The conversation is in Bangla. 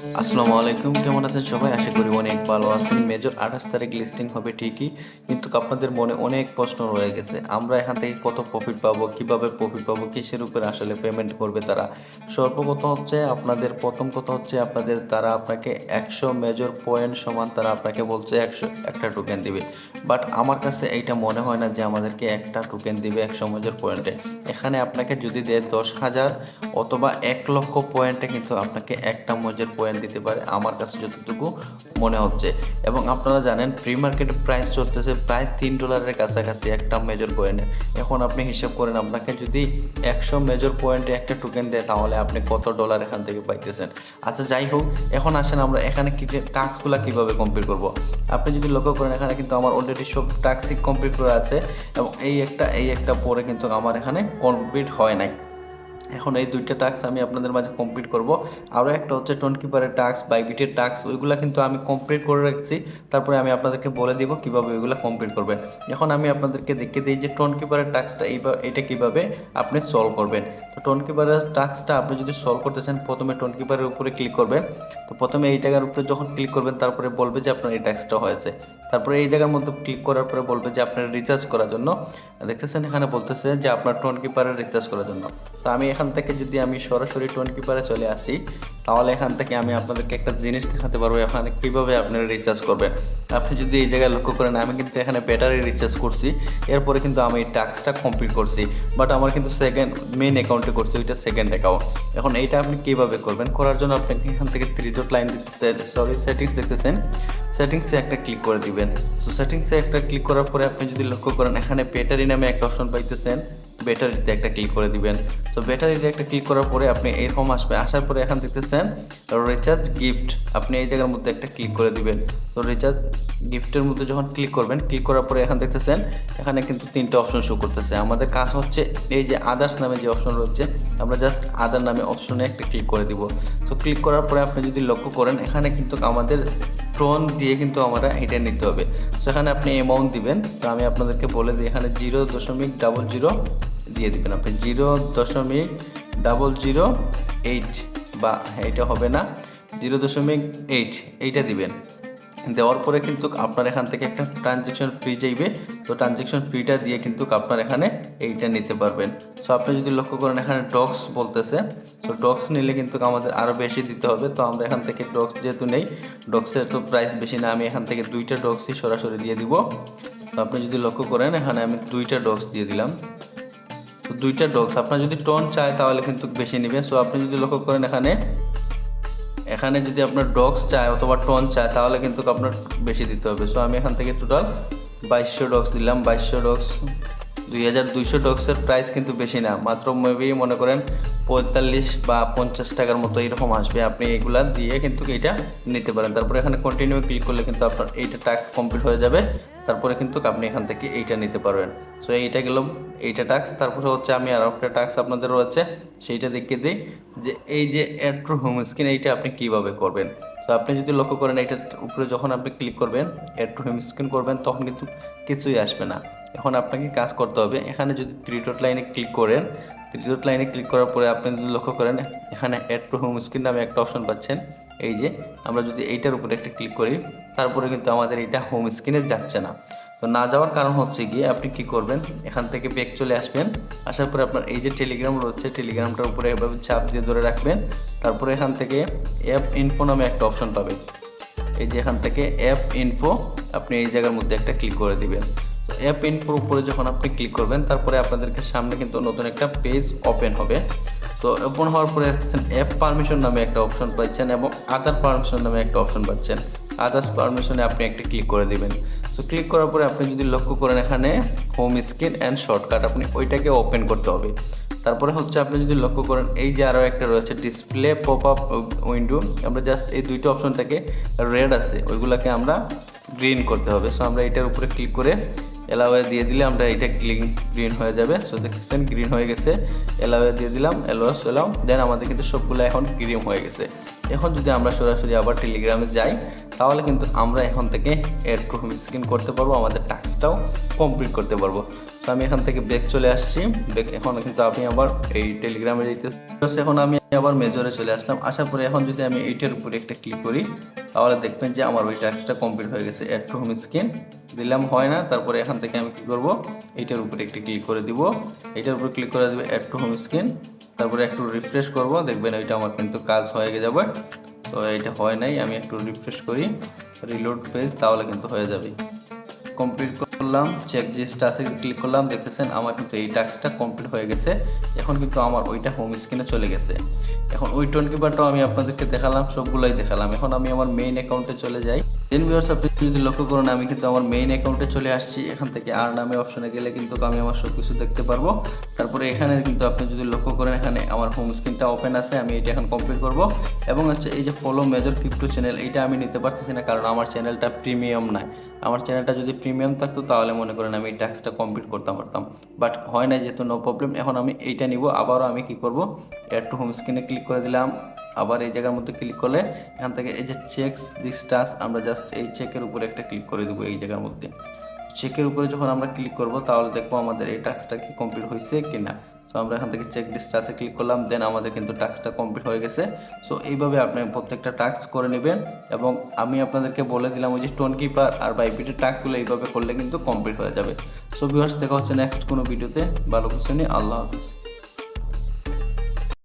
আসসালামু আলাইকুম, কেমন আছেন সবাই? আশা করি অনেক ভালো আছেন। মেজর 28 তারিখ লিস্টিং হবে ঠিকই, কিন্তু আপনাদের মনে অনেক প্রশ্ন রয়ে গেছে। আমরা এখান থেকে কত প্রফিট পাবো, কিভাবে প্রফিট পাবো, কিসের উপরে আসলে পেমেন্ট করবে তারা? সর্বপ্রথম হচ্ছে আপনাদের প্রথম কথা হচ্ছে আপনাদের তারা আপনাকে 100 মেজর পয়েন্ট সমান তারা আপনাকে বলছে 100 একটা টোকেন দিবে। বাট আমার কাছে এইটা মনে হয় না যে আমাদেরকে একটা টোকেন দিবে 100 মেজর পয়েন্টে। এখানে আপনাকে যদি দেয় 10,000 অথবা 1,00,000 পয়েন্টে কিন্তু আপনাকে একটা মেজর পয়েন্ট দিতে পারে আমার কাছে যতটুকু মনে হচ্ছে। এবং আপনারা জানেন ফ্রি মার্কেটে প্রাইস চলতেছে প্রায় $3 কাছাকাছি একটা মেজর পয়েন্টে। এখন আপনি হিসাব করেন আপনাকে যদি 100 মেজর পয়েন্টে একটা টোকেন দেয় তাহলে আপনি কত ডলার এখান থেকে পাইতেছেন। আচ্ছা যাই হোক, এখন আসেন আমরা এখানে কি টাস্কগুলো কীভাবে কমপ্লিট করব। আপনি যদি লক্ষ্য করেন এখানে কিন্তু আমার অলরেডি সব টাস্কই কমপ্লিট করা আছে এবং এই একটা পরে কিন্তু আমার এখানে কমপ্লিট হয় নাই। এখন এই দুইটা টাস্ক আমি আপনাদের মাঝে কমপ্লিট করব। আরও একটা হচ্ছে টোন কিপারের টাস্ক, বাইবিটের টাস্ক, ওইগুলো কিন্তু আমি কমপ্লিট করে রাখছি। তারপরে আমি আপনাদেরকে বলে দিব কিভাবে ওইগুলো কমপ্লিট করবেন। এখন আমি আপনাদেরকে দেখিয়ে দিই যে টোন কিপারের টাস্কটা এটা কিভাবে আপনি সলভ করবেন। তো টোন কিপারের টাস্কটা আপনি যদি সলভ করতে চান প্রথমে টোন কিপারের উপরে ক্লিক করবেন। তো প্রথমে এই জায়গার উপরে যখন ক্লিক করবেন তারপরে বলবে যে আপনার এই টাস্কটা হয়েছে। তারপরে এই জায়গার মধ্যে ক্লিক করার পরে বলবে যে আপনার রিচার্জ করার জন্য, দেখতেছেন এখানে বলতেছে যে আপনার টোন কিপারের রিচার্জ করার জন্য। তো আমি এখান থেকে যদি আমি সরাসরি টোন কিপারে চলে আসি তাহলে এখান থেকে আমি আপনাদেরকে একটা জিনিস দেখাতে পারবো এখানে কীভাবে আপনারা রিচার্জ করবেন। আপনি যদি এই জায়গায় লক্ষ্য করেন আমি কিন্তু এখানে ব্যাটারি রিচার্জ করছি, এরপরে কিন্তু আমি এই টাস্কটা কমপ্লিট করছি। বাট আমার কিন্তু সেকেন্ড মেইন অ্যাকাউন্টে করছি, ওইটা সেকেন্ড অ্যাকাউন্ট। এখন এইটা আপনি কীভাবে করবেন, করার জন্য আপনাকে এখান থেকে 3 ডট লাইন সেটিংস দেখতেছেন, সেটিংসে একটা ক্লিক করে দিবেন। সো সেটিংসে একটা ক্লিক করার পরে আপনি যদি লক্ষ্য করেন এখানে ব্যাটারি নামে একটা অপশন পাইতেছেন, ব্যাটারিতে একটা ক্লিক করে দিবেন। সো ব্যাটারিতে একটা ক্লিক করার পরে আপনি এরকম আসবে, আসার পরে এখান দেখতেছেন রিচার্জ গিফট, আপনি এই জায়গার মধ্যে একটা ক্লিক করে দিবেন। তো রিচার্জ গিফটের মধ্যে যখন ক্লিক করবেন, ক্লিক করার পরে এখান দেখতেছেন এখানে কিন্তু 3টে অপশন শো করতেছে। আমাদের কাজ হচ্ছে এই যে আদার্স নামে যে অপশন রয়েছে আমরা জাস্ট আদার নামে অপশনে একটা ক্লিক করে দিব। সো ক্লিক করার পরে আপনি যদি লক্ষ্য করেন এখানে কিন্তু আমাদের টোন দিয়ে কিন্তু আমরা এটা নিতে হবে। সো এখানে আপনি অ্যামাউন্ট দিবেন। তো আমি আপনাদেরকে বলে দিই এখানে 0.00 দিয়ে দিবেন। আপনি 0.008 বা এইটা হবে না, 0.8 এইটা দিবেন। দেওয়ার পরে কিন্তু আপনার এখান থেকে একটা ট্রানজ্যাকশন ফি যাইবে। তো ট্রানজ্যাকশন ফিটা দিয়ে কিন্তু আপনার এখানে এইটা নিতে পারবেন। সো আপনি যদি লক্ষ্য করেন এখানে ডক্স বলতেছে, সো ডক্স নিলে কিন্তু আমাদের আরও বেশি দিতে হবে। তো আমরা এখান থেকে ডক্স যেহেতু নেই, ডক্সের তো প্রাইস বেশি না, আমি এখান থেকে 2টা ডক্সই সরাসরি দিয়ে দিব। তো আপনি যদি লক্ষ্য করেন এখানে আমি 2টা ডক্স দিয়ে দিলাম। তো 2টা ডক্স আপনার যদি টোন চায় তাহলে কিন্তু বেশি নেবে। সো আপনি যদি লক্ষ্য করেন এখানে এখানে যদি আপনার ডক্স চায় অথবা টোন চায় তাহলে কিন্তু আপনার বেশি দিতে হবে। সো আমি এখান থেকে টোটাল 2200 ডক্স দিলাম। 2200 ডক্স 2200 ডক্সের প্রাইস কিন্তু বেশি না, মাত্র মেবি মনে করেন 45 বা 50 টাকার মতো এরকম আসবে। আপনি এগুলা দিয়ে কিন্তু এইটা নিতে পারেন। তারপরে এখানে কন্টিনিউ ক্লিক করলে কিন্তু আপনার এইটা টাস্ক কমপ্লিট হয়ে যাবে। তারপরে কিন্তু আপনি এখান থেকে এইটা নিতে পারবেন। সো এইটা গেল এইটা টাস্ক। তারপরে হচ্ছে আমি আরও একটা টাস্ক আপনাদের রয়েছে সেইটা দেখিয়ে দিই যে এই যে অ্যাড টু হোম স্ক্রিন এইটা আপনি কীভাবে করবেন। তো আপনি যদি লক্ষ্য করেন এইটার উপরে যখন আপনি ক্লিক করবেন অ্যাড টু হোম স্ক্রিন করবেন তখন কিন্তু কিছুই আসবে না। এখন আপনাকে কাজ করতে হবে, এখানে যদি 3 ডট লাইনে ক্লিক করেন, 3 ডট লাইনে ক্লিক করার পরে আপনি যদি লক্ষ্য করেন এখানে অ্যাড টু হোম স্ক্রিন নামে একটা অপশন পাচ্ছেন। এই যে আমরা যদি এইটার উপরে একটা ক্লিক করি তারপরে কিন্তু আমাদের এটা হোম স্ক্রিনে যাচ্ছে না। তো না যাওয়ার কারণ হচ্ছে গিয়ে আপনি কি করবেন, এখান থেকে ব্যাক চলে আসবেন। আসার পরে আপনার এই যে টেলিগ্রাম রয়েছে টেলিগ্রামটার উপরে এভাবে চাপ দিয়ে ধরে রাখবেন। তারপরে এখান থেকে অ্যাপ ইনফো নামে একটা অপশন পাবেন। এই যে এখান থেকে অ্যাপ ইনফো আপনি এই জায়গার মধ্যে একটা ক্লিক করে দিবেন। তো অ্যাপ ইনফোর উপরে যখন আপনি ক্লিক করবেন তারপরে আপনাদেরকে সামনে কিন্তু নতুন একটা পেজ ওপেন হবে। তো ওপেন হওয়ার পরে অ্যাপ পারমিশন নামে একটা অপশন পাচ্ছেন এবং আদার পারমিশন নামে একটা অপশন পাচ্ছেন। আদার্স পারমিশনে আপনি একটা ক্লিক করে দিবেন। সো ক্লিক করার পরে আপনি যদি লক্ষ্য করেন এখানে হোম স্ক্রিন অ্যান্ড শর্টকাট আপনি ওইটাকে ওপেন করতে হবে। তারপরে হচ্ছে আপনি যদি লক্ষ্য করেন এই যে আরও একটা রয়েছে ডিসপ্লে পপ আপ উইন্ডো, আমরা জাস্ট এই দুইটা অপশন থেকে রেড আছে ওইগুলোকে আমরা গ্রিন করতে হবে। সো আমরা এটার উপরে ক্লিক করে এলাওয়ে দিয়ে দিলে আমরা এটা গ্রিন হয়ে যাবে। সো দেখতেছেন গ্রিন হয়ে গেছে, এলাওয়ে দিয়ে দিলাম, দেন আমাদের কিন্তু সবগুলো এখন গ্রিন হয়ে গেছে। এখন যদি আমরা সরাসরি আবার টেলিগ্রামে যাই তাহলে কিন্তু আমরা এখন থেকে অ্যাড টু হোম স্ক্রিন করতে পারবো, আমাদের টাস্কটাও কমপ্লিট করতে পারবো। তো আমি এখান থেকে ব্যাক চলে আসছি, এখন কিন্তু আমি আবার এই টেলিগ্রামে যেতেছি। এখন আমি আবার মেজরে চলে আসলাম, আসার পরে এখন যদি আমি এইটার উপরে একটা ক্লিক করি তাহলে দেখবেন যে আমার ওই টাস্কটা কমপ্লিট হয়ে গেছে। অ্যাড টু হোম স্ক্রিন দিলাম, হয় না, তারপরে এখান থেকে আমি কী করবো, এইটার উপরে একটা ক্লিক করে দিব, এইটার উপরে ক্লিক করে দেবো অ্যাড টু হোম স্ক্রিন, তারপরে একটু রিফ্রেশ করব, দেখবেন ওইটা আমার কিন্তু কাজ হয়ে যাবে। তো এটা হয় নাই, আমি একটু রিফ্রেশ করি, রিলোড পেজ, তাহলে কিন্তু হয়ে যাবে। কমপ্লিট করলাম, চেক যে স্টাসে ক্লিক করলাম, দেখতেছেন আমার কিন্তু এই টাস্কটা কমপ্লিট হয়ে গেছে। এখন কিন্তু আমার ওইটা হোম স্ক্রিনে চলে গেছে। এখন ওই টোন কিপারটাও আমি আপনাদেরকে দেখালাম, সবগুলোই দেখালাম। এখন আমি আমার মেইন অ্যাকাউন্টে চলে যাই। দেন ভিউয়ার্স, আপনি যদি লক্ষ্য করেন আমি কিন্তু আমার মেইন অ্যাকাউন্টে চলে আসছি। এখান থেকে আর নামে অপশনে গেলে কিন্তু আমি আমার সব কিছু দেখতে পারবো। তারপরে এখানে কিন্তু আপনি যদি লক্ষ্য করেন এখানে আমার হোম স্ক্রিনটা ওপেন আছে, আমি এটা এখন কমপ্লিট করব। এবং হচ্ছে এই যে ফলো মেজর ক্রিপ্টো চ্যানেল, এইটা আমি নিতে পারতেছি না, কারণ আমার চ্যানেলটা প্রিমিয়াম নাই। আমার চ্যানেলটা যদি প্রিমিয়াম থাকতো তাহলে মনে করেন আমি এই টাস্কটা কমপ্লিট করতে পারতাম, বাট হয় না, যেহেতু নো প্রবলেম। এখন আমি এইটা নিব, আবারও আমি কি করব, অ্যাড টু হোম স্ক্রিনে ক্লিক করে দিলাম। আবার এই জায়গার মধ্যে ক্লিক করলে এখান থেকে এই যে চেকস দিস টাস্ক, আমরা জাস্ট এই চেকের উপরে একটা ক্লিক করে দেবো। এই জায়গার মধ্যে চেকের উপরে যখন আমরা ক্লিক করব তাহলে দেখবো আমাদের এই টাস্কটা কি কমপ্লিট হয়েছে কি না। সো আমরা এখান থেকে চেক দিস টাস্কে ক্লিক করলাম, দেন আমাদের কিন্তু টাস্কটা কমপ্লিট হয়ে গেছে। সো এইভাবে আপনি প্রত্যেকটা টাস্ক করে নেবেন। এবং আমি আপনাদেরকে বলে দিলাম ওই যে টোন কিপার আর বাইপিটের টাস্কগুলো এইভাবে করলে কিন্তু কমপ্লিট হয়ে যাবে। সো ভিউয়ার্স, দেখা হচ্ছে নেক্সট কোনো ভিডিওতে। ভালো কিছু নিয়ে, আল্লাহ হাফিজ।